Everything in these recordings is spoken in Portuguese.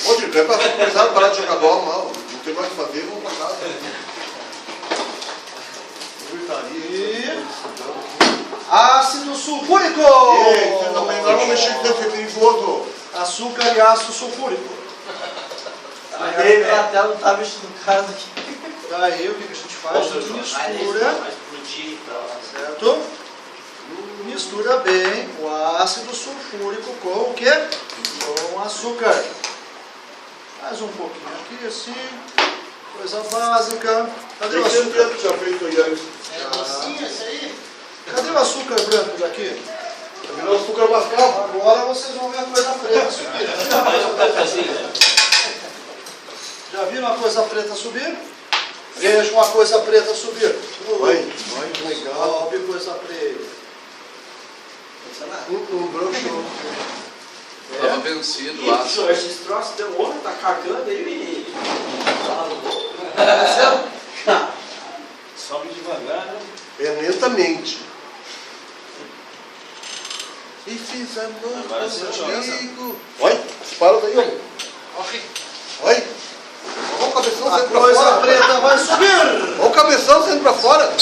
Ô, Dico, é pra começar a parar de jogar bola lá, não tem mais o que fazer, vamos pra casa. E... ácido sulfúrico! Ei, não mexer que deve ser perigoso. Açúcar e ácido sulfúrico. Até não tá mexendo no caso aqui. Daí o que a gente faz? Mistura, certo? Mistura bem o ácido sulfúrico com o quê? Com açúcar. Mais um pouquinho aqui, assim. Coisa básica. Cadê o Tem açúcar? que tinha feito aí antes. É docinho esse aí? Cadê o açúcar branco daqui? Virou açúcar mascavo. Agora vocês vão ver a coisa preta subir. Já viram a coisa preta subir? Vejam a coisa preta subir. Vai, que legal. Sobe coisa preta. Broxou. Tava vencido Ih, o aço. senhor, esses troços deu homem, tá cagando aí e... Sobe devagar, né? É lentamente. E fiz amor Agora você contigo. Olha, para daí, olha. Olha. Olha o cabeção A saindo pra coisa fora. preta vai subir. Olha o cabeção saindo pra fora.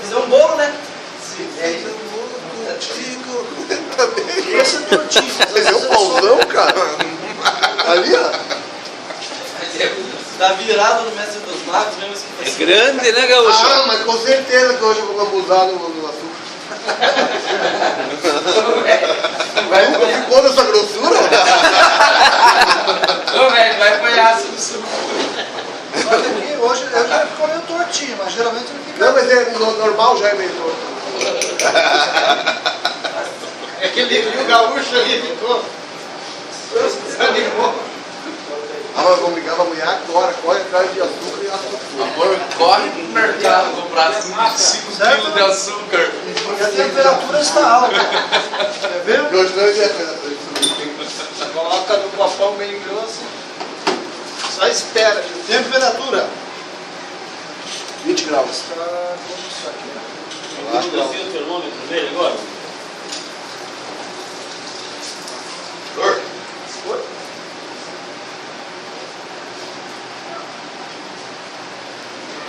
Fazer um bolo, né? Fiz amor contigo. Também. Esse é tortinho. Mas é um pauzão, cara. Ali, ó. Tá virado no mestre dos magos mesmo assim. É grande, né, Gaúcho? Ah, mas com certeza que hoje eu vou abusar no açúcar. Mas nunca ficou nessa grossura? Ô, velho, vai apanhar ácido sulfúrico. Só que aqui, hoje eu já ficou meio tortinho, mas geralmente ele fica... Não, mas é normal já é meio torto. É que ele viu o gaúcho ali, ficou... Desanimou. Ah, mas vamos ligar pra mulher agora, corre atrás de açúcar e açúcar. Amor, corre pro mercado comprar 5 quilos de açúcar. Porque a temperatura está alta. Quer ver? E hoje não é dia para Coloca no copão bem grosso. Só espera. Temperatura. 20 graus. Está como isso aqui. Eu vi o termômetro dele agora. Dor. Oi?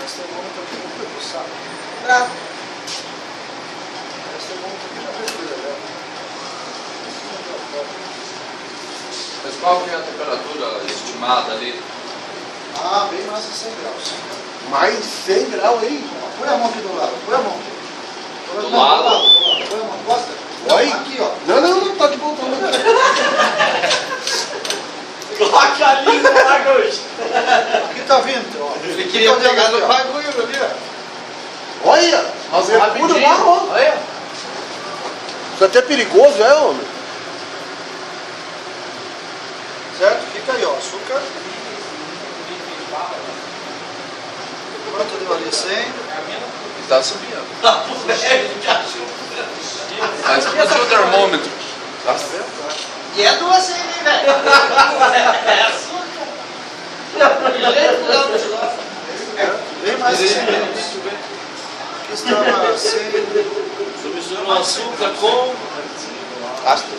Esse termômetro aqui não foi pro saco. Esse termômetro aqui já foi pro legal. Mas qual que é a temperatura estimada ali? Ah, bem mais de 100 graus. Mais 100 graus aí. Põe a mão aqui do lado. Põe a mão aqui. Do lado? Põe a mão. Costa. Oi? Aqui, ó. Não, tá de volta. Coloca a língua lá, gaúcho. Aqui tá vindo, ó. Ele queria pegar no bagulho ali, ó. Olha, mas é puro lá, ó. Olha. Isso até é perigoso, é, homem? Certo? Fica aí, ó. Açúcar. Quanto deu ali? 100. E tá subindo. Mas explodiu o termômetro. Tá vendo? E é doce aí, velho. É açúcar. Bem mais de 100 graus. Aqui estava 100. Você mistura o açúcar com... Ácido.